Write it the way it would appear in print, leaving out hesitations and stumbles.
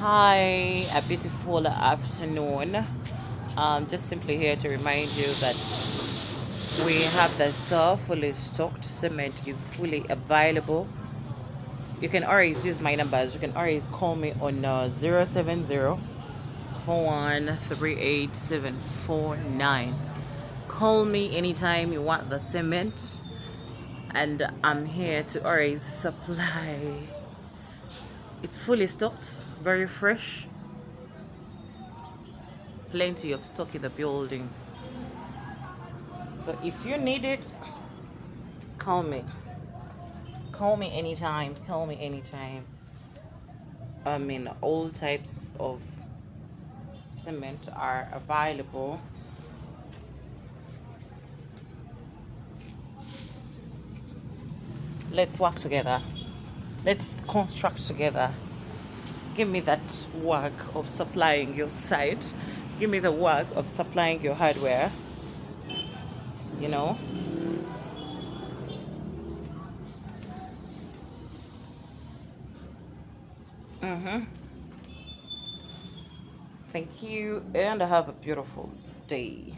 Hi, a beautiful afternoon. Just simply here to remind you that we have the store fully stocked. Cement is fully available. You can always use my numbers. You can always call me on 070 Call me anytime you want the cement, and I'm here to always supply. It's fully stocked, very fresh, plenty of stock in the building. So if you need it, call me. Call me anytime. Call me anytime. I mean, all types of cement are available. Let's work together. Let's construct together. Give me that work of supplying your site. Give me the work of supplying your hardware. You know? Mm-hmm. Thank you, and have a beautiful day.